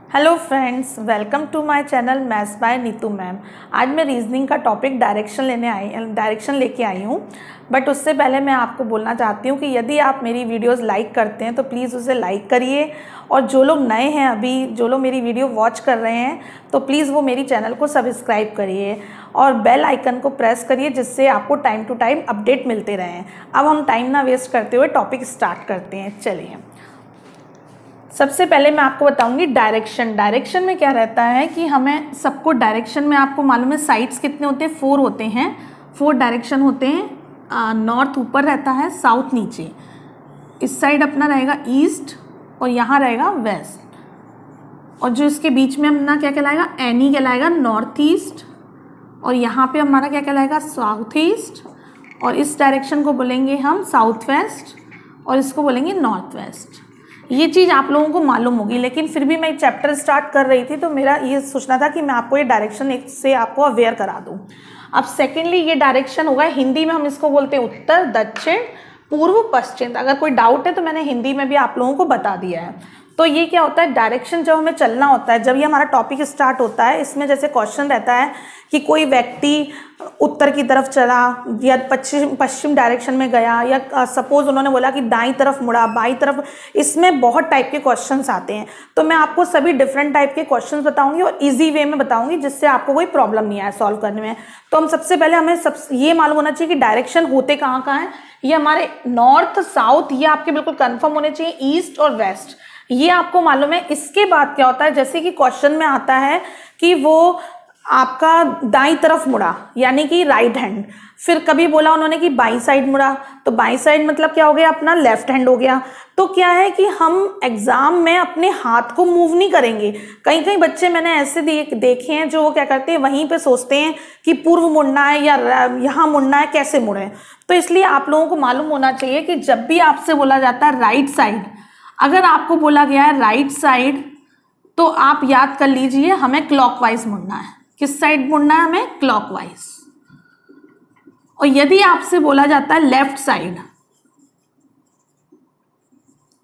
Hello friends, welcome to my channel maths by Neetu ma'am. आज मैं reasoning का topic direction लेके आई हूँ। बट उससे पहले मैं आपको बोलना चाहती हूँ कि यदि आप मेरी वीडियोस लाइक करते हैं तो प्लीज़ उसे लाइक करिए, और जो लोग नए हैं अभी जो लोग मेरी वीडियो वॉच कर रहे हैं तो प्लीज़ वो मेरी चैनल को सब्सक्राइब करिए और बेल आइकन को प्रेस करिए, जिससे आपको टाइम टू टाइम अपडेट मिलते रहें। अब हम टाइम ना वेस्ट करते हुए टॉपिक स्टार्ट करते हैं। चलिए, सबसे पहले मैं आपको बताऊंगी डायरेक्शन में क्या रहता है कि हमें सबको डायरेक्शन में आपको मालूम है साइड्स कितने होते हैं, 4 होते हैं। 4 डायरेक्शन होते हैं। नॉर्थ ऊपर रहता है, साउथ नीचे। इस साइड अपना रहेगा ईस्ट और यहाँ रहेगा वेस्ट, और जो इसके बीच में अपना क्या कहलाएगा, एनी कहलाएगा नॉर्थ ईस्ट, और यहाँ पे हमारा क्या कहलाएगा, साउथ ईस्ट। और इस डायरेक्शन को बोलेंगे हम साउथ वेस्ट और इसको बोलेंगे नॉर्थ वेस्ट। ये चीज़ आप लोगों को मालूम होगी, लेकिन फिर भी मैं चैप्टर स्टार्ट कर रही थी तो मेरा ये सोचना था कि मैं आपको ये डायरेक्शन एक से आपको अवेयर करा दूँ। अब सेकेंडली ये डायरेक्शन होगा, हिंदी में हम इसको बोलते हैं उत्तर, दक्षिण, पूर्व, पश्चिम। अगर कोई डाउट है तो मैंने हिंदी में भी आप लोगों को बता दिया है। तो ये क्या होता है, डायरेक्शन जब हमें चलना होता है, जब ये हमारा टॉपिक स्टार्ट होता है, इसमें जैसे क्वेश्चन रहता है कि कोई व्यक्ति उत्तर की तरफ चला या पश्चिम डायरेक्शन में गया, या सपोज उन्होंने बोला कि दाईं तरफ मुड़ा, बाईं तरफ, इसमें बहुत टाइप के क्वेश्चंस आते हैं। तो मैं आपको सभी डिफरेंट टाइप के क्वेश्चंस बताऊंगी और इजी वे में बताऊंगी, जिससे आपको कोई प्रॉब्लम नहीं आए सॉल्व करने में। तो हम सबसे पहले हमें ये मालूम होना चाहिए कि डायरेक्शन होते कहाँ कहाँ हैं। ये हमारे नॉर्थ, साउथ, ये आपके बिल्कुल कन्फर्म होने चाहिए, ईस्ट और वेस्ट, ये आपको मालूम है। इसके बाद क्या होता है, जैसे कि क्वेश्चन में आता है कि वो आपका दाईं तरफ मुड़ा, यानी कि राइट हैंड। फिर कभी बोला उन्होंने कि बाईं साइड मुड़ा, तो बाईं साइड मतलब क्या हो गया, अपना लेफ्ट हैंड हो गया। तो क्या है कि हम एग्जाम में अपने हाथ को मूव नहीं करेंगे। कई कई बच्चे मैंने ऐसे देखे हैं जो वो क्या करते हैं, वहीं पे सोचते हैं कि पूर्व मुड़ना है या यहाँ मुड़ना है, कैसे मुड़े। तो इसलिए आप लोगों को मालूम होना चाहिए कि जब भी आपसे बोला जाता है राइट साइड, अगर आपको बोला गया है राइट साइड, तो आप याद कर लीजिए हमें क्लॉकवाइज मुड़ना है। किस साइड मुड़ना है, हमें क्लॉकवाइज। और यदि आपसे बोला जाता है लेफ्ट साइड,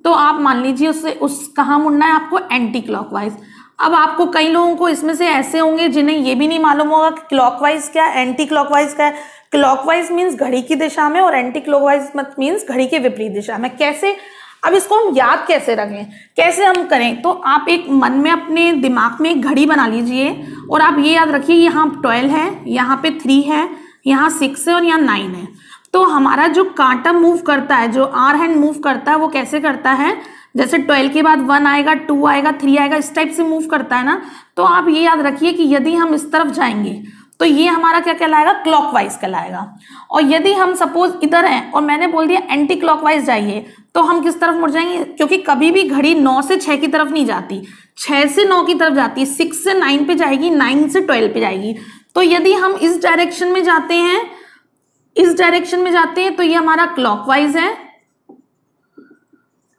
तो आप मान लीजिए उस कहाँ मुड़ना है आपको, एंटी क्लॉकवाइज। अब आपको कई लोगों को इसमें से ऐसे होंगे जिन्हें ये भी नहीं मालूम होगा कि क्लॉकवाइज क्या है, एंटी क्लॉकवाइज क्या है। क्लॉकवाइज मीन्स घड़ी की दिशा में और एंटी क्लॉकवाइज मीन्स घड़ी के विपरीत दिशा में। कैसे, अब इसको हम याद कैसे रखें, कैसे हम करें, तो आप एक मन में अपने दिमाग में एक घड़ी बना लीजिए और आप ये याद रखिए, यहाँ 12 है, यहाँ पे 3 है, यहाँ 6 है और यहाँ 9 है। तो हमारा जो कांटा मूव करता है, जो आर हैंड मूव करता है, वो कैसे करता है, जैसे 12 के बाद 1 आएगा, 2 आएगा, 3 आएगा, इस टाइप से मूव करता है ना। तो आप ये याद रखिए कि यदि हम इस तरफ जाएंगे तो ये हमारा क्या कहलाएगा, क्लॉकवाइज कहलाएगा। और यदि हम सपोज इधर हैं और मैंने बोल दिया एंटी क्लॉकवाइज जाइए, तो हम किस तरफ मुड़ जाएंगे, क्योंकि कभी भी घड़ी 9 से 6 की तरफ नहीं जाती, 6 से 9 की तरफ जाती है, 6 से 9 पे जाएगी, 9 से 12 पे जाएगी। तो यदि हम इस डायरेक्शन में जाते हैं, तो ये हमारा क्लॉकवाइज है।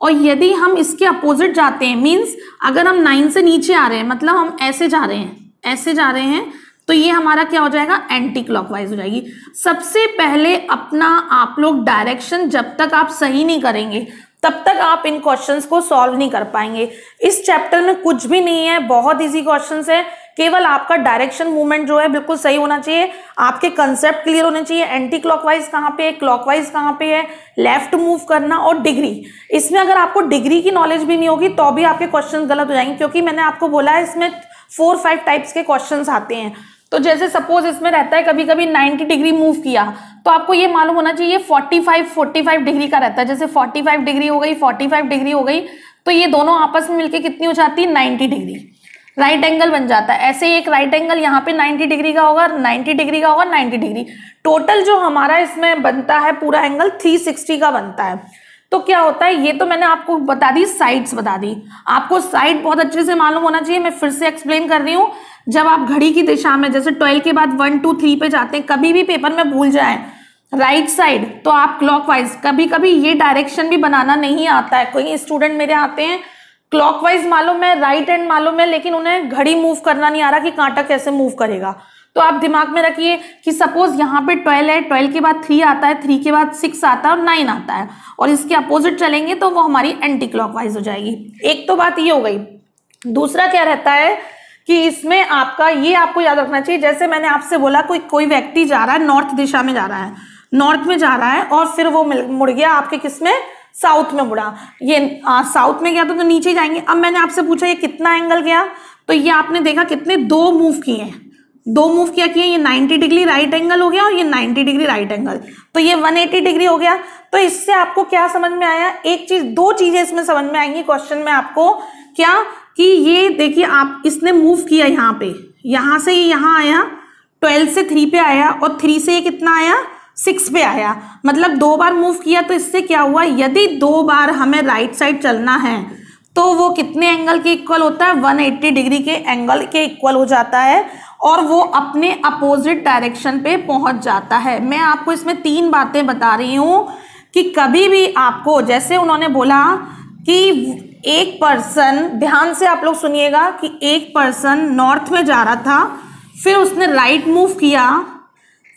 और यदि हम इसके अपोजिट जाते हैं, मीन्स अगर हम 9 से नीचे आ रहे हैं, मतलब हम ऐसे जा रहे हैं, तो ये हमारा क्या हो जाएगा, एंटी क्लॉकवाइज हो जाएगी। सबसे पहले अपना आप लोग डायरेक्शन जब तक आप सही नहीं करेंगे तब तक आप इन क्वेश्चंस को सॉल्व नहीं कर पाएंगे। इस चैप्टर में कुछ भी नहीं है, बहुत इजी क्वेश्चंस है। केवल आपका डायरेक्शन मूवमेंट जो है बिल्कुल सही होना चाहिए, आपके कंसेप्ट क्लियर होने चाहिए, एंटी क्लॉकवाइज कहाँ पे है, क्लॉकवाइज कहाँ पे है, लेफ्ट मूव करना, और डिग्री। इसमें अगर आपको डिग्री की नॉलेज भी नहीं होगी तो भी आपके क्वेश्चन गलत हो जाएंगे, क्योंकि मैंने आपको बोला है इसमें 4-5 टाइप्स के क्वेश्चन आते हैं। तो जैसे सपोज इसमें रहता है कभी कभी 90 डिग्री मूव किया, तो आपको ये मालूम होना चाहिए 45 डिग्री का रहता है। जैसे 45 डिग्री हो गई, 45 डिग्री हो गई, तो ये दोनों आपस में मिलके कितनी हो जाती है, 90 डिग्री, राइट एंगल बन जाता है। ऐसे एक राइट एंगल यहाँ पे 90 डिग्री का होगा, 90 डिग्री का होगा, 90 डिग्री। टोटल जो हमारा इसमें बनता है पूरा एंगल 360 का बनता है। तो क्या होता है, ये तो मैंने आपको बता दी, साइड्स बता दी। आपको साइड बहुत अच्छे से मालूम होना चाहिए, मैं फिर से एक्सप्लेन कर रही हूँ। जब आप घड़ी की दिशा में जैसे 12 के बाद 1, 2, 3 पे जाते हैं, कभी भी पेपर में भूल जाए राइट साइड, तो आप क्लॉकवाइज। कभी कभी ये डायरेक्शन भी बनाना नहीं आता है, कोई स्टूडेंट मेरे आते हैं क्लॉकवाइज मालूम है, राइट हैंड मालूम है, लेकिन उन्हें घड़ी मूव करना नहीं आ रहा कि कांटा कैसे मूव करेगा। तो आप दिमाग में रखिए कि सपोज यहाँ पे 12 है, 12 के बाद 3 आता है, 3 के बाद 6 आता है और 9 आता है, और इसके अपोजिट चलेंगे तो वो हमारी एंटी क्लॉकवाइज हो जाएगी। एक तो बात ये हो गई। दूसरा क्या रहता है कि इसमें आपका ये आपको याद रखना चाहिए, जैसे मैंने आपसे बोला कोई व्यक्ति जा रहा है नॉर्थ दिशा में जा रहा है, नॉर्थ में जा रहा है और फिर वो मुड़ गया आपके किस में, साउथ में मुड़ा। ये साउथ में गया तो नीचे जाएंगे। अब मैंने आपसे पूछा ये कितना एंगल गया, तो ये आपने देखा कितने, 2 मूव किए हैं, 2 मूव क्या किए, ये 90 डिग्री राइट एंगल हो गया और ये 90 डिग्री राइट एंगल, तो ये 180 डिग्री हो गया। तो इससे आपको क्या समझ में आया, एक चीज, 2 चीजें इसमें समझ में आएंगी क्वेश्चन में आपको, क्या कि ये देखिए आप इसने मूव किया यहाँ पे, यहाँ से ये यहाँ आया, 12 से 3 पे आया और 3 से ये कितना आया, 6 पे आया, मतलब 2 बार मूव किया। तो इससे क्या हुआ, यदि 2 बार हमें राइट साइड चलना है तो वो कितने एंगल के इक्वल होता है, 180 डिग्री के एंगल के इक्वल हो जाता है और वो अपने अपोजिट डायरेक्शन पे पहुंच जाता है। मैं आपको इसमें 3 बातें बता रही हूं कि कभी भी आपको, जैसे उन्होंने बोला कि एक पर्सन, ध्यान से आप लोग सुनिएगा, कि एक पर्सन नॉर्थ में जा रहा था, फिर उसने राइट मूव किया,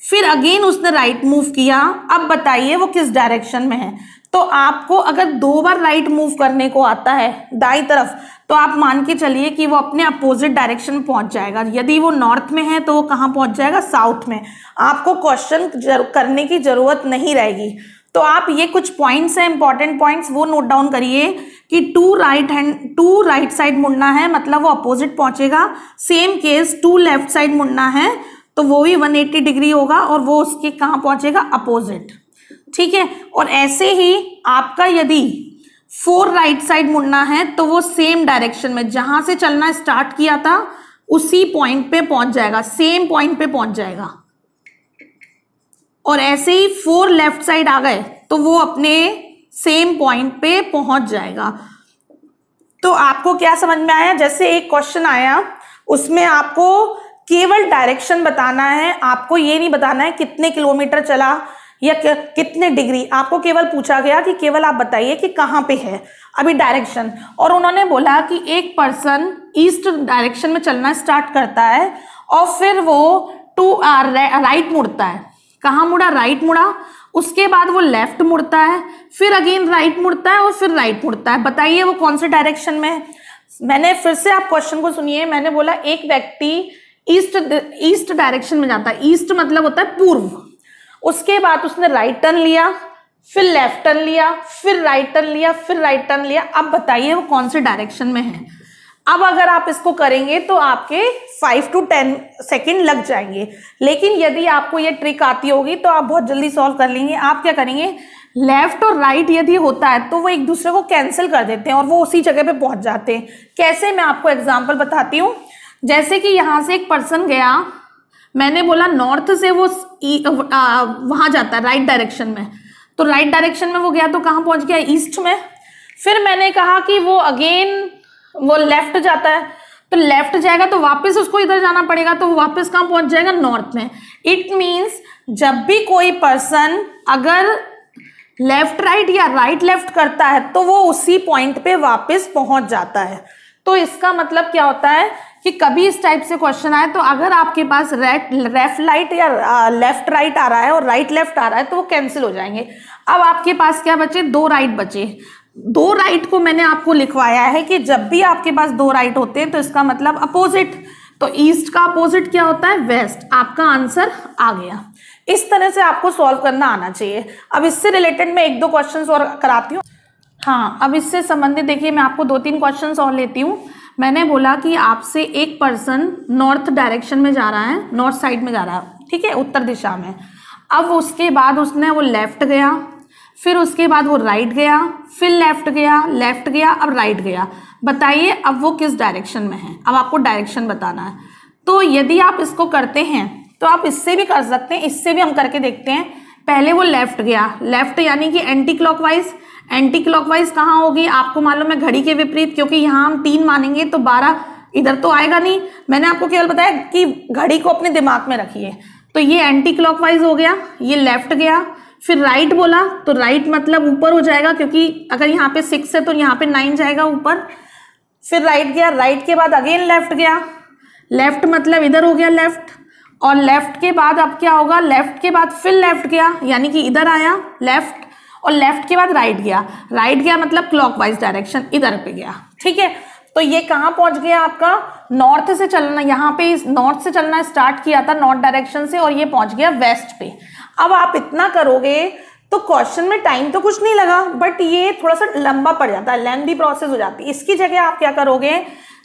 फिर अगेन उसने राइट मूव किया, अब बताइए वो किस डायरेक्शन में है। तो आपको अगर 2 बार राइट मूव करने को आता है दाई तरफ, तो आप मान के चलिए कि वो अपने अपोजिट डायरेक्शन में पहुंच जाएगा। यदि वो नॉर्थ में है तो वो कहाँ पहुंच जाएगा, साउथ में। आपको क्वेश्चन करने की जरूरत नहीं रहेगी। तो आप ये कुछ पॉइंट्स हैं, इंपॉर्टेंट पॉइंट्स, वो नोट डाउन करिए कि 2 राइट साइड मुड़ना है मतलब वो अपोजिट पहुंचेगा। सेम केस 2 लेफ्ट साइड मुड़ना है तो वो भी 180 डिग्री होगा और वो उसके कहाँ पहुंचेगा, अपोजिट, ठीक है। और ऐसे ही आपका यदि 4 राइट साइड मुड़ना है तो वो सेम डायरेक्शन में, जहां से चलना स्टार्ट किया था उसी पॉइंट पे पहुंच जाएगा, सेम पॉइंट पे पहुंच जाएगा। और ऐसे ही 4 लेफ्ट साइड आ गए तो वो अपने सेम पॉइंट पे पहुंच जाएगा। तो आपको क्या समझ में आया, जैसे एक क्वेश्चन आया उसमें आपको केवल डायरेक्शन बताना है, आपको ये नहीं बताना है कितने किलोमीटर चला या कितने डिग्री, आपको केवल पूछा गया कि केवल आप बताइए कि कहाँ पे है अभी डायरेक्शन। और उन्होंने बोला कि एक पर्सन ईस्ट डायरेक्शन में चलना स्टार्ट करता है और फिर वो राइट मुड़ता है, कहाँ मुड़ा, राइट मुड़ा, उसके बाद वो लेफ्ट मुड़ता है, फिर अगेन राइट मुड़ता है और फिर राइट मुड़ता है। बताइए वो कौन से डायरेक्शन में है। मैंने फिर से, आप क्वेश्चन को सुनिए, मैंने बोला एक व्यक्ति ईस्ट डायरेक्शन में जाता है, ईस्ट मतलब होता है पूर्व, उसके बाद उसने राइट टर्न लिया, फिर लेफ्ट टर्न लिया, फिर राइट टर्न लिया, फिर राइट टर्न लिया। अब बताइए वो कौन से डायरेक्शन में है। अब अगर आप इसको करेंगे तो आपके 5 to 10 सेकेंड लग जाएंगे, लेकिन यदि आपको ये ट्रिक आती होगी तो आप बहुत जल्दी सॉल्व कर लेंगे। आप क्या करेंगे, लेफ्ट और राइट यदि होता है तो वो एक दूसरे को कैंसिल कर देते हैं और वो उसी जगह पे पहुंच जाते हैं। कैसे, मैं आपको एग्जाम्पल बताती हूँ। जैसे कि यहाँ से एक पर्सन गया, मैंने बोला नॉर्थ से वो वहां जाता है राइट डायरेक्शन में, तो राइट डायरेक्शन में वो गया तो कहाँ पहुंच गया, ईस्ट में। फिर मैंने कहा कि वो अगेन वो लेफ्ट जाता है, तो लेफ्ट जाएगा तो वापस उसको इधर जाना पड़ेगा, तो वापस कहाँ पहुंच जाएगा, नॉर्थ में। इट मीन्स जब भी कोई पर्सन अगर लेफ्ट राइट या राइट लेफ्ट करता है तो वो उसी पॉइंट पे वापस पहुंच जाता है। तो इसका मतलब क्या होता है कि कभी इस टाइप से क्वेश्चन आए तो अगर आपके पास लेफ्ट राइट या लेफ्ट राइट आ रहा है और राइट लेफ्ट आ रहा है तो वो कैंसिल हो जाएंगे। अब आपके पास क्या बचे, 2 राइट बचे। 2 राइट को मैंने आपको लिखवाया है कि जब भी आपके पास 2 राइट होते हैं तो इसका मतलब अपोजिट, तो ईस्ट का अपोजिट क्या होता है, वेस्ट। आपका आंसर आ गया। इस तरह से आपको सॉल्व करना आना चाहिए। अब इससे रिलेटेड मैं 1-2 क्वेश्चन और कराती हूँ। हाँ, अब इससे संबंधित देखिए मैं आपको 2-3 क्वेश्चन और लेती हूँ। मैंने बोला कि आपसे एक पर्सन नॉर्थ डायरेक्शन में जा रहा है, नॉर्थ साइड में जा रहा है, ठीक है, उत्तर दिशा में। अब उसके बाद उसने वो लेफ्ट गया, फिर उसके बाद वो राइट गया, फिर लेफ्ट गया, अब राइट गया। बताइए अब वो किस डायरेक्शन में है। अब आपको डायरेक्शन बताना है। तो यदि आप इसको करते हैं तो आप इससे भी कर सकते हैं, इससे भी हम करके देखते हैं। पहले वो लेफ्ट गया, लेफ्ट यानी कि एंटी क्लॉकवाइज। एंटी क्लॉकवाइज कहाँ होगी, आपको मालूम है घड़ी के विपरीत, क्योंकि यहाँ हम 3 मानेंगे तो 12 इधर तो आएगा नहीं। मैंने आपको केवल बताया कि घड़ी को अपने दिमाग में रखिए। तो ये एंटी क्लॉकवाइज हो गया, ये लेफ्ट गया, फिर राइट बोला तो राइट मतलब ऊपर हो जाएगा, क्योंकि अगर यहाँ पे 6 है तो यहाँ पे 9 जाएगा ऊपर। फिर राइट गया, राइट के बाद अगेन लेफ्ट गया, लेफ्ट मतलब इधर हो गया लेफ्ट, और लेफ्ट के बाद अब क्या होगा, लेफ्ट के बाद फिर लेफ्ट गया यानी कि इधर आया लेफ्ट, और लेफ्ट के बाद राइट गया, राइट गया मतलब क्लॉकवाइज डायरेक्शन इधर पे गया, ठीक है। तो ये कहाँ पहुंच गया आपका, नॉर्थ से चलना, यहाँ पे नॉर्थ से चलना स्टार्ट किया था नॉर्थ डायरेक्शन से, और ये पहुंच गया वेस्ट पे। अब आप इतना करोगे तो क्वेश्चन में टाइम तो कुछ नहीं लगा, बट ये थोड़ा सा लंबा पड़ जाता है, लेंथी प्रोसेस हो जाती है। इसकी जगह आप क्या करोगे,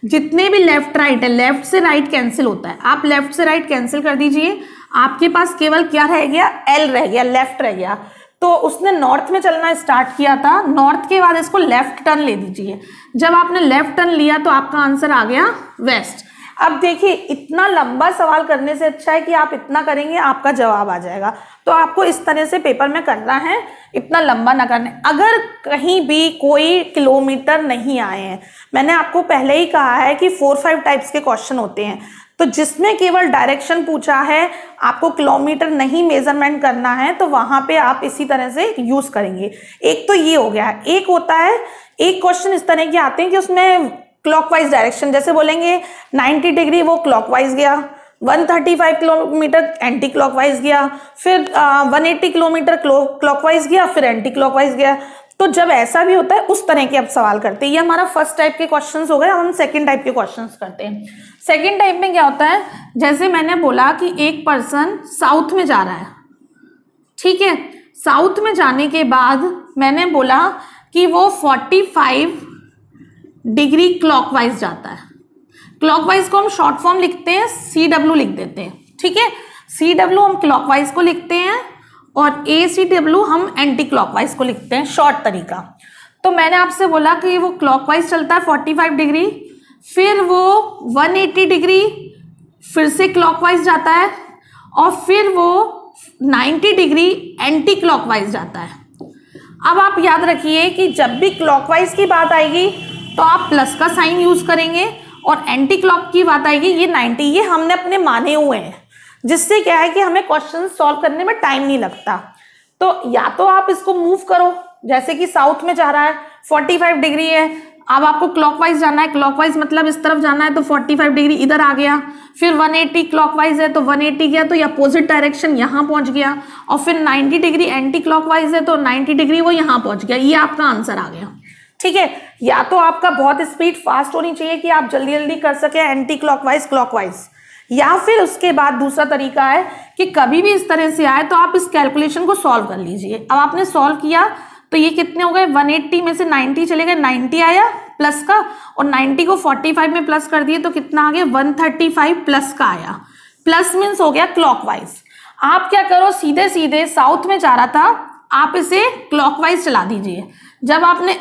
जितने भी लेफ्ट राइट है, लेफ्ट से राइट कैंसिल होता है, आप लेफ्ट से राइट कैंसिल कर दीजिए। आपके पास केवल क्या रह गया, एल रह गया, लेफ्ट रह गया। तो उसने नॉर्थ में चलना स्टार्ट किया था, नॉर्थ के बाद इसको लेफ्ट टर्न ले दीजिए। जब आपने लेफ्ट टर्न लिया तो आपका आंसर आ गया वेस्ट। अब देखिए, इतना लंबा सवाल करने से अच्छा है कि आप इतना करेंगे, आपका जवाब आ जाएगा। तो आपको इस तरह से पेपर में करना है, इतना लंबा ना करने। अगर कहीं भी कोई किलोमीटर नहीं आए हैं, मैंने आपको पहले ही कहा है कि 4-5 टाइप्स के क्वेश्चन होते हैं, तो जिसमें केवल डायरेक्शन पूछा है, आपको किलोमीटर नहीं मेजरमेंट करना है, तो वहां पे आप इसी तरह से यूज करेंगे। एक तो ये हो गया है। एक होता है, एक क्वेश्चन इस तरह के आते हैं कि उसमें क्लॉकवाइज डायरेक्शन, जैसे बोलेंगे 90 डिग्री वो क्लॉकवाइज गया, 135 किलोमीटर एंटी क्लॉकवाइज गया, फिर 180 किलोमीटर क्लॉकवाइज गया, फिर एंटी क्लॉकवाइज गया। तो जब ऐसा भी होता है, उस तरह के अब सवाल करते हैं। ये हमारा फर्स्ट टाइप के क्वेश्चंस हो गए। हम सेकंड टाइप के क्वेश्चंस करते हैं। सेकंड टाइप में क्या होता है, जैसे मैंने बोला कि एक पर्सन साउथ में जा रहा है, ठीक है। साउथ में जाने के बाद मैंने बोला कि वो 45 डिग्री क्लॉकवाइज जाता है। क्लॉकवाइज को हम शॉर्ट फॉर्म लिखते हैं, CW लिख देते हैं, ठीक है। CW हम क्लॉकवाइज को लिखते हैं और ACW हम एंटी क्लॉकवाइज को लिखते हैं, शॉर्ट तरीका। तो मैंने आपसे बोला कि वो क्लॉकवाइज चलता है 45 डिग्री, फिर वो 180 डिग्री फिर से क्लॉकवाइज जाता है, और फिर वो 90 डिग्री एंटी क्लॉकवाइज जाता है। अब आप याद रखिए कि जब भी क्लॉकवाइज की बात आएगी तो आप प्लस का साइन यूज करेंगे, और एंटी क्लॉक की बात आएगी, ये 90, ये हमने अपने माने हुए हैं, जिससे क्या है कि हमें क्वेश्चन सॉल्व करने में टाइम नहीं लगता। तो या तो आप इसको मूव करो, जैसे कि साउथ में जा रहा है, 45 डिग्री है, अब आपको क्लॉकवाइज जाना है, क्लॉकवाइज मतलब इस तरफ जाना है, तो 45 डिग्री इधर आ गया। फिर 180 क्लॉकवाइज है तो 180 गया, तो ये अपोजिट डायरेक्शन यहाँ पहुंच गया। और फिर 90 डिग्री एंटी क्लॉकवाइज है तो 90 डिग्री वो यहाँ पहुंच गया। ये आपका आंसर आ गया, ठीक है। या तो आपका बहुत स्पीड फास्ट होनी चाहिए कि आप जल्दी जल्दी कर सके एंटी क्लॉकवाइज क्लॉकवाइज, या फिर उसके बाद दूसरा तरीका है कि कभी भी इस तरह से आए तो आप इस कैलकुलेशन को सॉल्व कर लीजिए। अब आपने सॉल्व किया तो ये कितने हो गए, 180 में से 90 चले गए, 90 आया प्लस का, और 90 को 45 में प्लस कर दिए तो कितना आ गया, 135 प्लस का आया। प्लस मीन्स हो गया क्लॉकवाइज। आप क्या करो, सीधे सीधे साउथ में जा रहा था, आप इसे क्लॉकवाइज चला दीजिए। जब आपने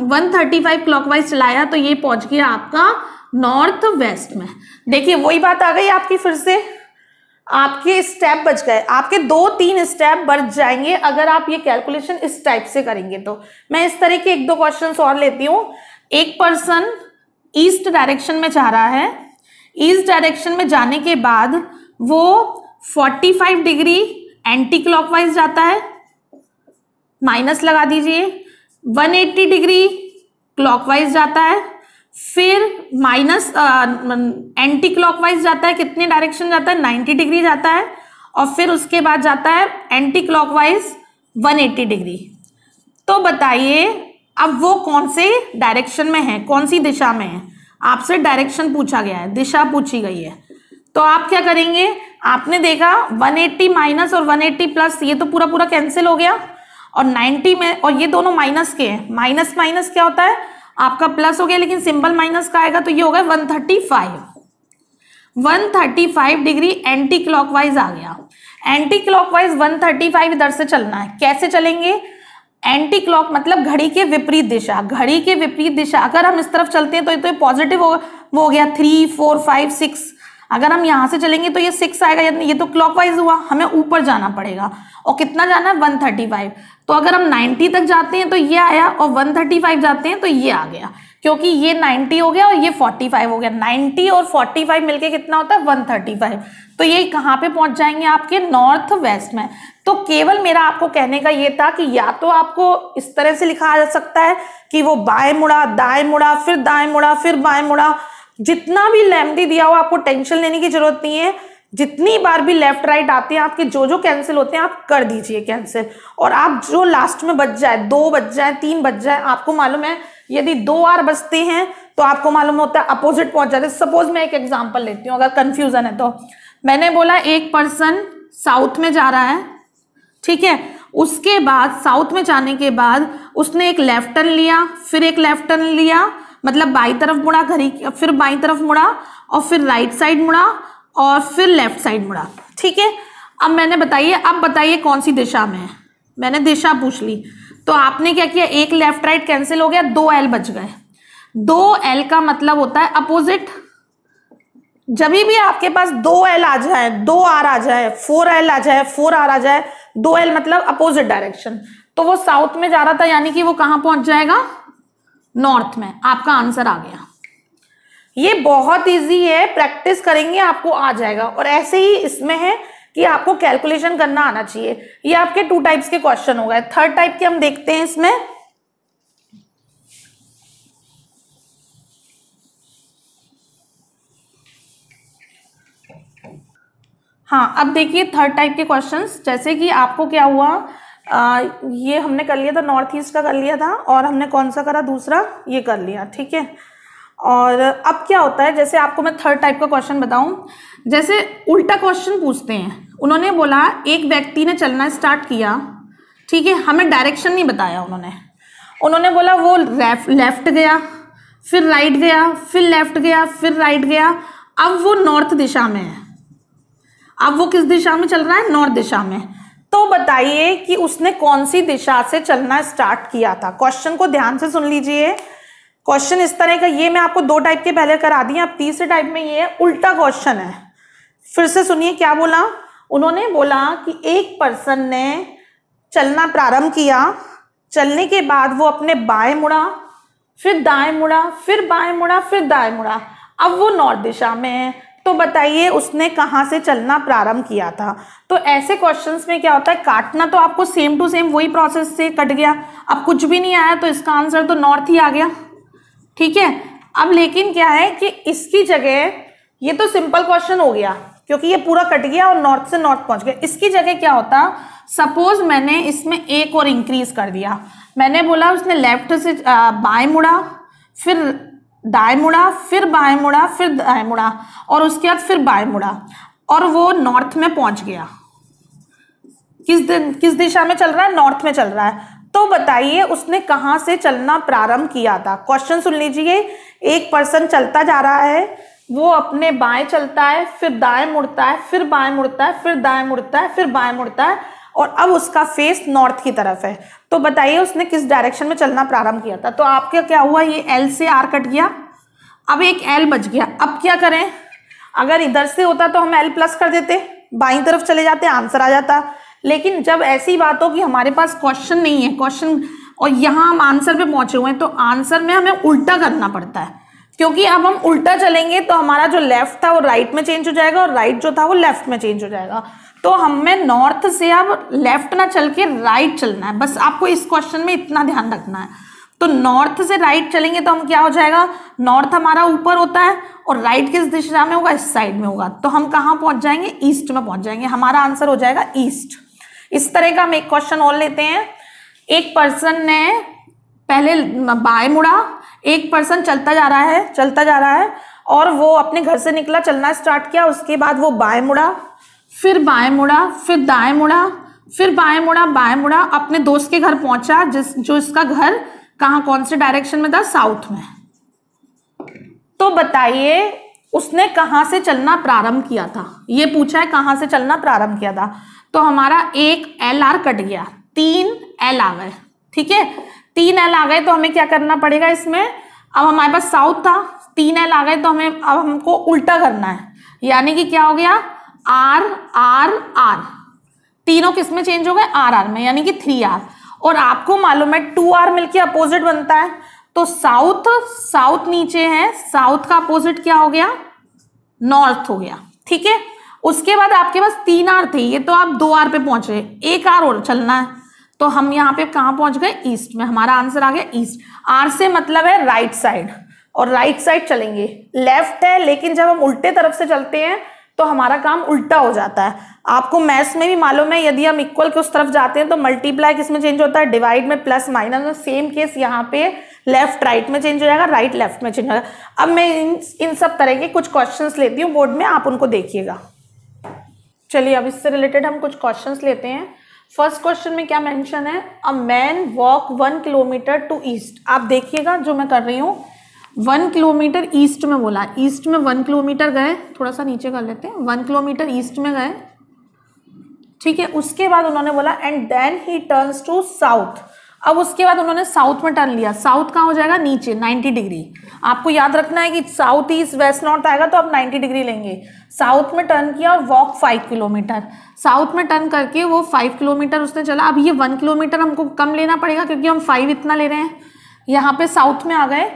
135 क्लॉकवाइज चलाया तो ये पहुंच गया आपका नॉर्थ वेस्ट में। देखिए वही बात आ गई आपकी, फिर से आपके स्टेप बच गए, आपके 2-3 स्टेप बच जाएंगे अगर आप ये कैलकुलेशन इस टाइप से करेंगे। तो मैं इस तरह के 1-2 क्वेश्चन और लेती हूँ। एक पर्सन ईस्ट डायरेक्शन में जा रहा है, ईस्ट डायरेक्शन में जाने के बाद वो 45 डिग्री एंटी क्लॉकवाइज जाता है, माइनस लगा दीजिए, 180 डिग्री क्लॉकवाइज जाता है, फिर माइनस एंटी क्लॉकवाइज जाता है, कितने डायरेक्शन जाता है, 90 डिग्री जाता है, और फिर उसके बाद जाता है एंटी क्लॉकवाइज 180 डिग्री। तो बताइए अब वो कौन से डायरेक्शन में है, कौन सी दिशा में है। आपसे डायरेक्शन पूछा गया है, दिशा पूछी गई है, तो आप क्या करेंगे, आपने देखा 180 माइनस और 180 प्लस, ये तो पूरा पूरा कैंसिल हो गया, और 90 में, और ये दोनों माइनस के हैं, माइनस माइनस क्या होता है आपका प्लस हो गया, लेकिन सिंबल माइनस का आएगा, तो ये होगा 135 डिग्री एंटी क्लॉकवाइज आ गया। एंटी क्लॉकवाइज 135 इधर से चलना है। कैसे चलेंगे, एंटी क्लॉक मतलब घड़ी के विपरीत दिशा, घड़ी के विपरीत दिशा। अगर हम इस तरफ चलते हैं तो ये पॉजिटिव हो गया 3, 4, 5, 6। अगर हम यहाँ से चलेंगे तो ये 6 आएगा, ये तो क्लॉकवाइज हुआ, हमें ऊपर जाना पड़ेगा, और कितना जाना है 135। तो अगर हम 90 तक जाते हैं तो ये आया, और 135 जाते हैं तो ये आ गया, क्योंकि ये 90 हो गया और ये 45 हो गया। 90 और 45 मिलके कितना होता है 135। तो ये कहाँ पे पहुंच जाएंगे, आपके नॉर्थ वेस्ट में। तो केवल मेरा आपको कहने का ये था कि या तो आपको इस तरह से लिखा जा सकता है कि वो बाएं मुड़ा, दाएं मुड़ा, फिर दाएं मुड़ा, फिर बाएं मुड़ा। जितना भी लेंथी दिया हुआ, आपको टेंशन लेने की जरूरत नहीं है। जितनी बार भी लेफ्ट राइट आते हैं, आपके जो जो कैंसिल होते हैं आप कर दीजिए कैंसिल, और आप जो लास्ट में बच जाए, 2 बच जाए, 3 बच जाए, आपको मालूम है यदि 2 R बचते हैं तो आपको मालूम होता है अपोजिट पहुंच जाते हैं। सपोज मैं एक एग्जांपल लेती हूँ, अगर कंफ्यूजन है तो मैंने बोला एक पर्सन साउथ में जा रहा है, ठीक है, उसके बाद साउथ में जाने के बाद उसने एक लेफ्ट टर्न लिया, फिर एक लेफ्ट टर्न लिया, मतलब बाई तरफ मुड़ा घड़ी, फिर बाई तरफ मुड़ा और फिर राइट साइड मुड़ा और फिर लेफ्ट साइड मुड़ा, ठीक है। अब मैंने अब बताइए कौन सी दिशा में है, मैंने दिशा पूछ ली। तो आपने क्या किया, एक लेफ्ट राइट कैंसिल हो गया, 2L बच गए। 2L का मतलब होता है अपोजिट। जब भी आपके पास 2L आ जाए, 2R आ जाए, 4L आ जाए, 4R आ जाए, 2L मतलब अपोजिट डायरेक्शन, तो वो साउथ में जा रहा था, यानी कि वो कहां पहुंच जाएगा, नॉर्थ में। आपका आंसर आ गया। ये बहुत इजी है, प्रैक्टिस करेंगे आपको आ जाएगा। और ऐसे ही इसमें है कि आपको कैलकुलेशन करना आना चाहिए। ये आपके 2 टाइप्स के क्वेश्चन हो गए। थर्ड टाइप के हम देखते हैं इसमें। हाँ, अब देखिए थर्ड टाइप के क्वेश्चंस, जैसे कि आपको क्या हुआ, ये हमने कर लिया था, नॉर्थ ईस्ट का कर लिया था, और हमने कौन सा करा, दूसरा ये कर लिया, ठीक है। और अब क्या होता है, जैसे आपको मैं थर्ड टाइप का क्वेश्चन बताऊं, जैसे उल्टा क्वेश्चन पूछते हैं। उन्होंने बोला एक व्यक्ति ने चलना स्टार्ट किया, ठीक है, हमें डायरेक्शन नहीं बताया उन्होंने बोला वो लेफ्ट गया, फिर राइट गया, फिर लेफ्ट गया, फिर राइट गया, अब वो नॉर्थ दिशा में है। अब वो किस दिशा में चल रहा है, नॉर्थ दिशा में। तो बताइए कि उसने कौन सी दिशा से चलना स्टार्ट किया था। क्वेश्चन को ध्यान से सुन लीजिए। क्वेश्चन इस तरह का, ये मैं आपको 2 टाइप के पहले करा दिए, अब तीसरे टाइप में ये उल्टा क्वेश्चन है। फिर से सुनिए क्या बोला। उन्होंने बोला कि एक पर्सन ने चलना प्रारंभ किया, चलने के बाद वो अपने बाएं मुड़ा, फिर दाएं मुड़ा, फिर बाएं मुड़ा, फिर दाएं मुड़ा, अब वो नॉर्थ दिशा में है। तो बताइए उसने कहां से चलना प्रारंभ किया था। तो ऐसे क्वेश्चंस में क्या होता है, काटना तो आपको सेम टू सेम वही प्रोसेस से कट गया, अब कुछ भी नहीं आया, तो इसका आंसर तो नॉर्थ ही आ गया, ठीक है। अब लेकिन क्या है कि इसकी जगह, ये तो सिंपल क्वेश्चन हो गया क्योंकि ये पूरा कट गया और नॉर्थ से नॉर्थ पहुंच गया। इसकी जगह क्या होता, सपोज मैंने इसमें एक और इंक्रीज कर दिया। मैंने बोला उसने लेफ्ट से बाएं मुड़ा, फिर दाएं मुड़ा, फिर बाएं मुड़ा, फिर दाएं मुड़ा, और उसके बाद फिर बाएं मुड़ा, और वो नॉर्थ में पहुंच गया। किस दिशा में चल रहा है, नॉर्थ में चल रहा है। तो बताइए उसने कहां से चलना प्रारंभ किया था। क्वेश्चन सुन लीजिए। एक पर्सन चलता जा रहा है, वो अपने बाएं चलता है, फिर दाएं मुड़ता है, फिर बाएं मुड़ता है, फिर दाएं मुड़ता है, फिर बाएं मुड़ता है, और अब उसका फेस नॉर्थ की तरफ है। तो बताइए उसने किस डायरेक्शन में चलना प्रारंभ किया था। तो आपका क्या हुआ, ये L से R कट गया, अब एक L बच गया। अब क्या करें, अगर इधर से होता तो हम L प्लस कर देते, बाईं तरफ चले जाते, आंसर आ जाता। लेकिन जब ऐसी बात हो कि हमारे पास क्वेश्चन नहीं है, क्वेश्चन और यहाँ हम आंसर पे पहुंचे हुए हैं, तो आंसर में हमें उल्टा करना पड़ता है, क्योंकि अब हम उल्टा चलेंगे तो हमारा जो लेफ्ट था वो राइट में चेंज हो जाएगा और राइट जो था वो लेफ्ट में चेंज हो जाएगा। तो हमें नॉर्थ से अब लेफ्ट ना चल के राइट चलना है, बस आपको इस क्वेश्चन में इतना ध्यान रखना है। तो नॉर्थ से राइट चलेंगे तो हम क्या हो जाएगा, नॉर्थ हमारा ऊपर होता है और राइट किस दिशा में होगा, इस साइड में होगा, तो हम कहाँ पहुंच जाएंगे, ईस्ट में पहुंच जाएंगे। हमारा आंसर हो जाएगा ईस्ट। इस तरह का हम एक क्वेश्चन और लेते हैं। एक पर्सन ने पहले बाएं मुड़ा, एक पर्सन चलता जा रहा है और वो अपने घर से निकला, चलना स्टार्ट किया, उसके बाद वो बाएं मुड़ा, फिर बाएं मुड़ा, फिर दाएं मुड़ा, फिर बाएं मुड़ा, बाएं मुड़ा, अपने दोस्त के घर पहुंचा, जो इसका घर कहाँ, कौन से डायरेक्शन में था, साउथ में। तो बताइए उसने कहां से चलना प्रारंभ किया था, ये पूछा है कहां से चलना प्रारंभ किया था। तो हमारा एक LR कट गया, 3 L आ गए, ठीक है, 3 L आ गए। तो हमें क्या करना पड़ेगा इसमें, अब हमारे पास साउथ था, 3 L आ गए, तो हमें अब हमको उल्टा करना है, यानी कि क्या हो गया, R R R, तीनों किस में चेंज हो गए, RR में, यानी कि 3R। और आपको मालूम है 2R मिलके अपोजिट बनता है, तो साउथ नीचे है, साउथ का अपोजिट क्या हो गया, नॉर्थ हो गया, ठीक है। उसके बाद आपके पास 3R थे, ये तो आप 2R पे पहुंच गए, 1R और चलना है, तो हम यहाँ पे कहाँ पहुंच गए, ईस्ट में। हमारा आंसर आ गया ईस्ट। R से मतलब है राइट साइड, और राइट साइड चलेंगे, लेफ्ट है, लेकिन जब हम उल्टे तरफ से चलते हैं तो हमारा काम उल्टा हो जाता है। आपको मैथ्स में भी मालूम है, यदि हम इक्वल के उस तरफ जाते हैं तो मल्टीप्लाई किस में चेंज होता है, डिवाइड में, प्लस माइनस में। सेम केस यहाँ पे लेफ्ट राइट में चेंज हो जाएगा, राइट लेफ्ट में चेंज हो जाएगा। अब मैं इन सब तरह के कुछ क्वेश्चंस लेती हूँ बोर्ड में, आप उनको देखिएगा। चलिए अब इससे रिलेटेड हम कुछ क्वेश्चंस लेते हैं। फर्स्ट क्वेश्चन में क्या मेंशन है, a man walk 1 kilometre to east. आप देखिएगा जो मैं कर रही हूँ, 1 किलोमीटर ईस्ट में बोला, ईस्ट में 1 किलोमीटर गए, थोड़ा सा नीचे कर लेते हैं, 1 किलोमीटर ईस्ट में गए, ठीक है। उसके बाद उन्होंने बोला and then he turns to south. अब उसके बाद उन्होंने साउथ में टर्न लिया, साउथ कहाँ हो जाएगा, नीचे 90 डिग्री। आपको याद रखना है कि साउथ ईस्ट वेस्ट नॉर्थ आएगा तो आप 90 डिग्री लेंगे। साउथ में टर्न किया और वॉक 5 किलोमीटर, साउथ में टर्न करके वो 5 किलोमीटर उसने चला। अब ये 1 किलोमीटर हमको कम लेना पड़ेगा क्योंकि हम 5 इतना ले रहे हैं। यहाँ पे साउथ में आ गए,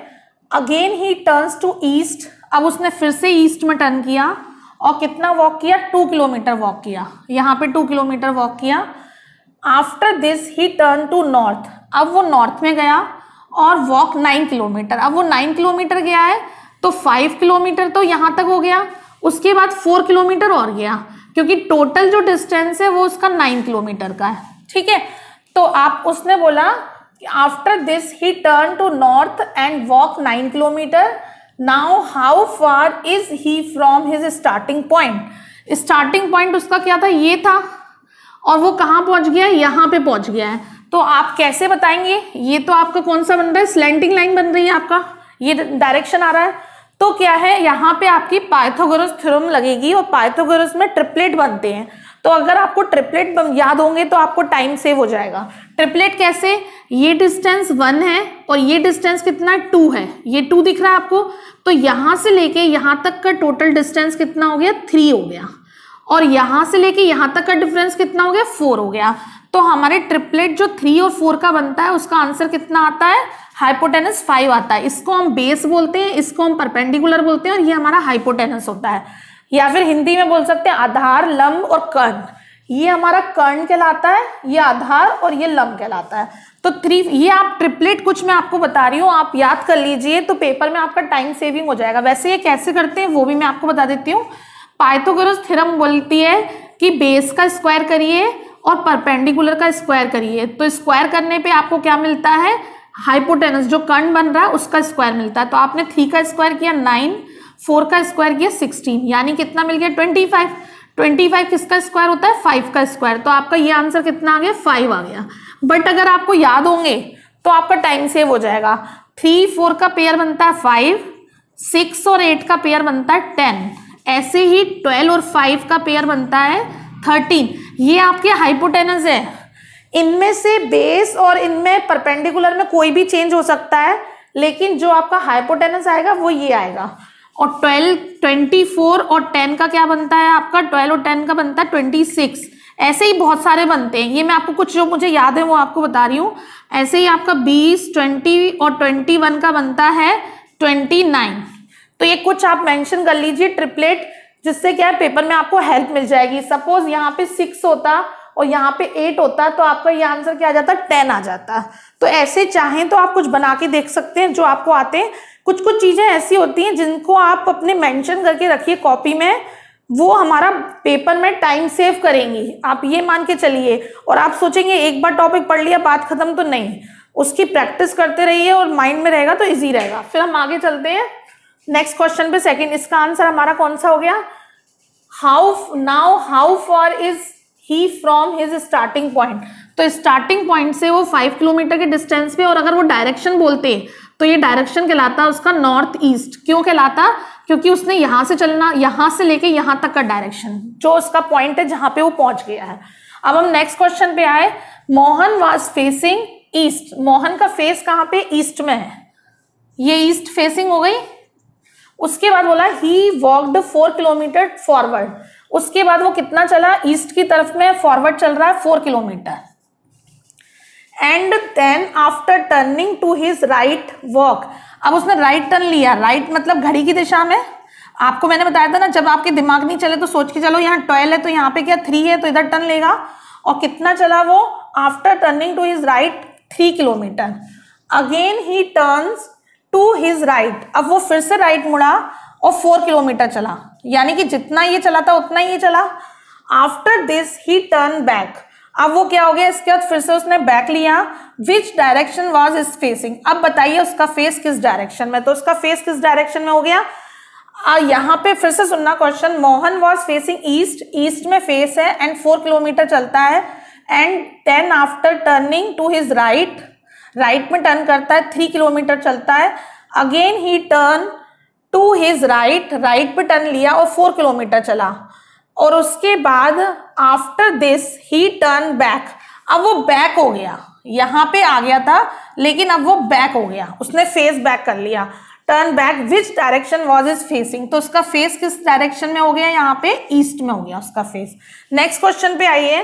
again he turns to east. अब उसने फिर से ईस्ट में टर्न किया और कितना वॉक किया, 2 किलोमीटर वॉक किया, यहाँ पे 2 किलोमीटर वॉक किया। After this he turn to north. अब वो नॉर्थ में गया और वॉक 9 किलोमीटर। अब वो 9 किलोमीटर गया है तो 5 किलोमीटर तो यहाँ तक हो गया, उसके बाद 4 किलोमीटर और गया क्योंकि टोटल जो डिस्टेंस है वो उसका 9 किलोमीटर का है, ठीक है। तो आप उसने बोला after this he turn to north and walk 9 kilometre. Now how far is he from his starting point. Starting point उसका क्या था, ये था, और वो कहाँ पहुंच गया है, यहाँ पे पहुंच गया है। तो आप कैसे बताएंगे, ये तो आपका कौन सा बन रहा है, स्लैंटिंग लाइन बन रही है आपका, ये डायरेक्शन आ रहा है। तो क्या है, यहाँ पे आपकी पाइथागोरस थ्योरम लगेगी और पाइथागोरस में ट्रिपलेट बनते हैं। तो अगर आपको ट्रिपलेट याद होंगे तो आपको टाइम सेव हो जाएगा। ट्रिपलेट कैसे, ये डिस्टेंस 1 है और ये डिस्टेंस कितना 2 है, ये 2 दिख रहा है आपको, तो यहाँ से लेके यहाँ तक का टोटल डिस्टेंस कितना हो गया, 3 हो गया, और यहाँ से लेके यहाँ तक का डिफरेंस कितना हो गया, 4 हो गया। तो हमारे ट्रिपलेट जो 3 और 4 का बनता है उसका आंसर कितना आता है, हाइपोटेनस 5 आता है। इसको हम बेस बोलते हैं, इसको हम परपेंडिकुलर बोलते हैं और ये हमारा हाइपोटेनस होता है, या फिर हिंदी में बोल सकते हैं आधार, लंब और कर्ण। ये हमारा कर्ण कहलाता है, ये आधार और ये लंब कहलाता है। तो 3, ये आप ट्रिपलेट कुछ मैं आपको बता रही हूँ, आप याद कर लीजिए तो पेपर में आपका टाइम सेविंग हो जाएगा। वैसे ये कैसे करते हैं वो भी मैं आपको बता देती हूँ। पाइथागोरस थ्योरम बोलती है कि बेस का स्क्वायर करिए और परपेंडिकुलर का स्क्वायर करिए, तो स्क्वायर करने पे आपको क्या मिलता है, हाइपोटेनस जो कर्ण बन रहा है उसका स्क्वायर मिलता है। तो आपने 3 का स्क्वायर किया 9, 4 का स्क्वायर किया 16, यानी कितना मिल गया 25। 25 किसका स्क्वायर होता है, 5 का स्क्वायर। तो आपका ये आंसर कितना आ गया, 5 आ गया। बट अगर आपको याद होंगे तो आपका टाइम सेव हो जाएगा। 3, 4 का पेयर बनता है 5, 6 और 8 का पेयर बनता है 10, ऐसे ही 12 और 5 का पेयर बनता है 13। ये आपके हाइपोटेनस है। इनमें से बेस और इनमें परपेंडिकुलर में कोई भी चेंज हो सकता है, लेकिन जो आपका हाइपोटेनस आएगा वो ये आएगा। और 12, 24 और 10 का क्या बनता है आपका, 12 और 10 का बनता है 26। ऐसे ही बहुत सारे बनते हैं, ये मैं आपको कुछ जो मुझे याद है वो आपको बता रही हूँ। ऐसे ही आपका 20, 20 और 21 का बनता है 29। तो ये कुछ आप मेंशन कर लीजिए ट्रिपलेट, जिससे क्या है पेपर में आपको हेल्प मिल जाएगी। सपोज यहाँ पे 6 होता और यहाँ पे 8 होता तो आपका ये आंसर क्या आ जाता, 10 आ जाता। तो ऐसे चाहें तो आप कुछ बना के देख सकते हैं जो आपको आते हैं। कुछ कुछ चीजें ऐसी होती हैं जिनको आप अपने मेंशन करके रखिए कॉपी में, वो हमारा पेपर में टाइम सेव करेंगी, आप ये मान के चलिए। और आप सोचेंगे एक बार टॉपिक पढ़ लिया बात खत्म, तो नहीं, उसकी प्रैक्टिस करते रहिए और माइंड में रहेगा तो इजी रहेगा। फिर हम आगे चलते हैं नेक्स्ट क्वेश्चन पे। सेकंड, इसका आंसर हमारा कौन सा हो गया, how far is he from his starting point. तो स्टार्टिंग पॉइंट से वो 5 किलोमीटर के डिस्टेंस पे, और अगर वो डायरेक्शन बोलते तो ये डायरेक्शन कहलाता उसका नॉर्थ ईस्ट। क्यों कहलाता, क्योंकि उसने यहां से चलना, यहां से लेके यहां तक का डायरेक्शन जो उसका पॉइंट है जहां पे वो पहुंच गया है। अब हम नेक्स्ट क्वेश्चन पे आए। Mohan was facing east. Mohan का फेस कहां पे, ईस्ट में है, ये ईस्ट फेसिंग हो गई। उसके बाद बोला ही वॉकड 4 किलोमीटर फॉरवर्ड। उसके बाद वो कितना चला, ईस्ट की तरफ में फॉरवर्ड चल रहा है 4 kilometre. And then after turning to his right walk. अब उसने राइट टर्न लिया, राइट मतलब घड़ी की दिशा में। आपको मैंने बताया था ना, जब आपके दिमाग नहीं चले तो सोच के चलो, यहाँ 12 है तो यहाँ पे क्या 3 है, तो इधर टर्न लेगा। और कितना चला वो, after turning to his right 3 kilometre. Again he turns to his right. अब वो फिर से राइट मुड़ा और 4 किलोमीटर चला, यानी कि जितना ये चला था उतना ही ये चला। After this he turn back. अब वो क्या हो गया, इसके बाद फिर से उसने बैक लिया, which direction was is facing. अब बताइए उसका फेस किस डायरेक्शन में, तो उसका फेस किस डायरेक्शन में हो गया। यहाँ पे फिर से सुनना question, Mohan was facing east, east में फेस है एंड 4 किलोमीटर चलता है, and then after turning to his right, right में टर्न करता है 3 किलोमीटर चलता है, again he turn to his right, right पे टर्न लिया और 4 किलोमीटर चला, और उसके बाद after this he turn back. अब वो बैक हो गया, यहाँ पे आ गया था लेकिन अब वो बैक हो गया, उसने फेस बैक कर लिया, turn back, which direction was is facing, तो उसका फेस किस डायरेक्शन में हो गया, यहाँ पे ईस्ट में हो गया उसका फेस। नेक्स्ट क्वेश्चन पे आइए,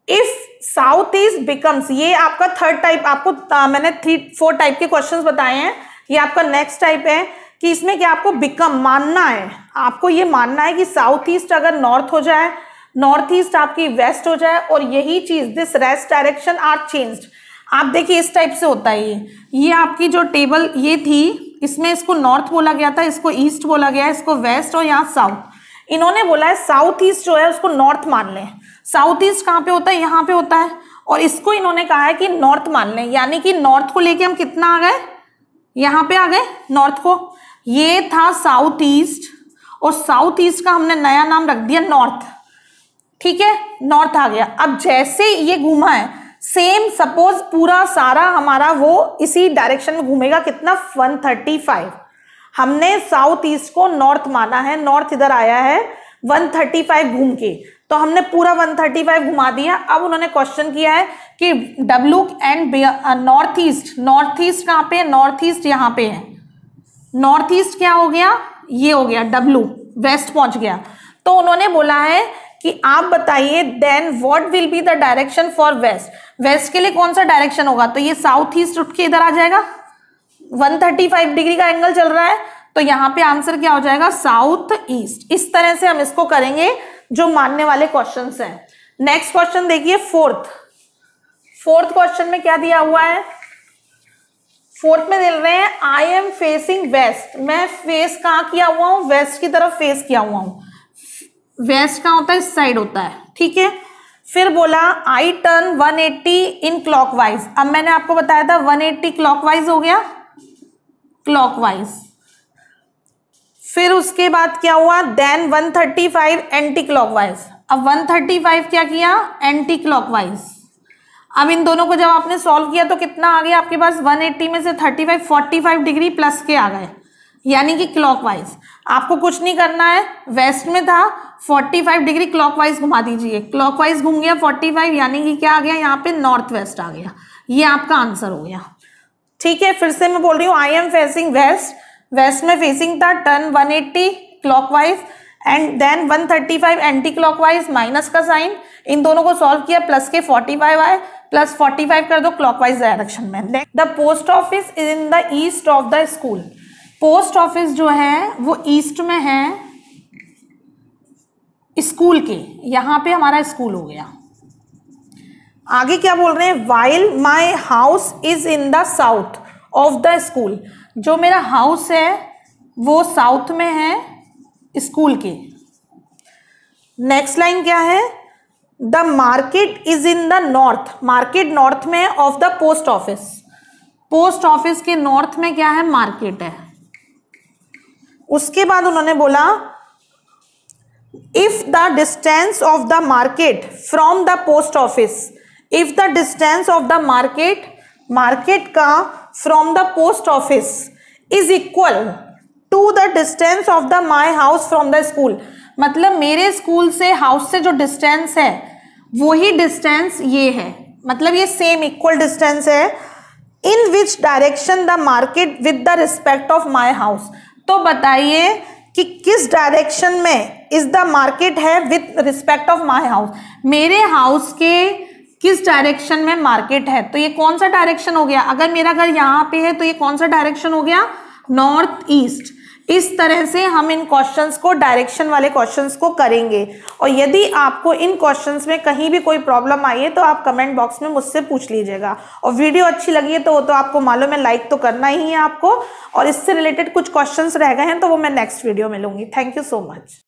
इफ साउथ ईस्ट बिकम्स, ये आपका थर्ड टाइप, आपको मैंने 4 टाइप के क्वेश्चंस बताए हैं, ये आपका नेक्स्ट टाइप है कि इसमें क्या आपको बिकम मानना है, आपको ये मानना है कि साउथ ईस्ट अगर नॉर्थ हो जाए, नॉर्थ ईस्ट आपकी वेस्ट हो जाए, और यही चीज this rest direction are changed. आप देखिए इस टाइप से होता है ये आपकी जो टेबल ये थी, इसमें इसको नॉर्थ बोला गया था, इसको ईस्ट बोला गया है, इसको वेस्ट और यहाँ साउथ। इन्होंने बोला है साउथ ईस्ट जो है उसको नॉर्थ मान लें, साउथ ईस्ट कहाँ पे होता है, यहाँ पे होता है, और इसको इन्होंने कहा है कि नॉर्थ मान लें, यानी कि नॉर्थ को लेके हम कितना आ गए, यहाँ पे आ गए नॉर्थ को। ये था साउथ ईस्ट, और साउथ ईस्ट का हमने नया नाम रख दिया नॉर्थ, ठीक है, नॉर्थ आ गया। अब जैसे ये घूमा है सेम, सपोज पूरा सारा हमारा वो इसी डायरेक्शन में घूमेगा, कितना 135, हमने साउथ ईस्ट को नॉर्थ माना है, नॉर्थ इधर आया है 135 घूम के, तो हमने पूरा 135 घुमा दिया। अब उन्होंने क्वेश्चन किया है कि W and north east, north east कहाँ पे है, नॉर्थ ईस्ट यहाँ पे है, नॉर्थ ईस्ट क्या हो गया, ये हो गया डब्ल्यू, वेस्ट पहुंच गया। तो उन्होंने बोला है कि आप बताइए then what will be the direction for west, west के लिए कौन सा डायरेक्शन होगा, तो ये साउथ ईस्ट उठ के इधर आ जाएगा, 135 डिग्री का एंगल चल रहा है, तो यहाँ पे आंसर क्या हो जाएगा, साउथ ईस्ट। इस तरह से हम इसको करेंगे जो मानने वाले क्वेश्चंस हैं। नेक्स्ट क्वेश्चन देखिए, फोर्थ क्वेश्चन में क्या दिया हुआ है, फोर्थ में दे रहे हैं आई एम फेसिंग वेस्ट, मैं फेस कहाँ किया हुआ हूं, वेस्ट की तरफ फेस किया हुआ हूं, वेस्ट कहाँ होता है, इस साइड होता है, ठीक है। फिर बोला आई टर्न 180 इन क्लॉकवाइज, अब मैंने आपको बताया था 180 क्लॉकवाइज हो गया, क्लॉकवाइज। फिर उसके बाद क्या हुआ, देन 135 एंटी क्लॉकवाइज, अब 135 क्या किया, एंटी क्लॉकवाइज। अब इन दोनों को जब आपने सॉल्व किया तो कितना आ गया आपके पास, 180 में से 35 45 डिग्री प्लस के आ गए, यानी कि क्लॉकवाइज। आपको कुछ नहीं करना है, वेस्ट में था 45 डिग्री क्लॉकवाइज घुमा दीजिए, क्लॉकवाइज घूम गया 45, यानी कि क्या आ गया यहाँ पे, नॉर्थ वेस्ट आ गया, ये आपका आंसर हो गया, ठीक है। फिर से मैं बोल रही हूँ I am facing west, west में फेसिंग था, turn 180 clockwise and then 135 anti clockwise, minus का साइन, इन दोनों को सॉल्व किया, प्लस के 45 आए, प्लस 45 कर दो क्लॉकवाइज डायरेक्शन में। The post office is in the east of the school, post office जो है वो ईस्ट में है स्कूल के, यहां पे हमारा स्कूल हो गया। आगे क्या बोल रहे हैं, while my house is in the south of the school, जो मेरा हाउस है वो साउथ में है स्कूल के। नेक्स्ट लाइन क्या है, the market is in the north, market north में of the post office, post office के नॉर्थ में क्या है, मार्केट है। उसके बाद उन्होंने बोला if the distance of the market from the post office, if the distance of the market, market का from the post office is equal to the distance of the my house from the school, मतलब मेरे school से house से जो distance है वही distance ये है, मतलब ये सेम इक्वल डिस्टेंस है। In which direction the market with the respect of my house, तो बताइए कि किस डायरेक्शन में इज द मार्केट है with respect of my house, मेरे हाउस के किस डायरेक्शन में मार्केट है, तो ये कौन सा डायरेक्शन हो गया, अगर मेरा घर यहाँ पे है तो ये कौन सा डायरेक्शन हो गया, नॉर्थ ईस्ट। इस तरह से हम इन क्वेश्चंस को, डायरेक्शन वाले क्वेश्चंस को करेंगे। और यदि आपको इन क्वेश्चंस में कहीं भी कोई प्रॉब्लम आई है तो आप कमेंट बॉक्स में मुझसे पूछ लीजिएगा। और वीडियो अच्छी लगी है तो वो तो आपको मालूम है, लाइक तो करना ही है आपको। और इससे रिलेटेड कुछ क्वेश्चंस रह गए हैं तो वो मैं नेक्स्ट वीडियो में लूँगी। Thank you so much.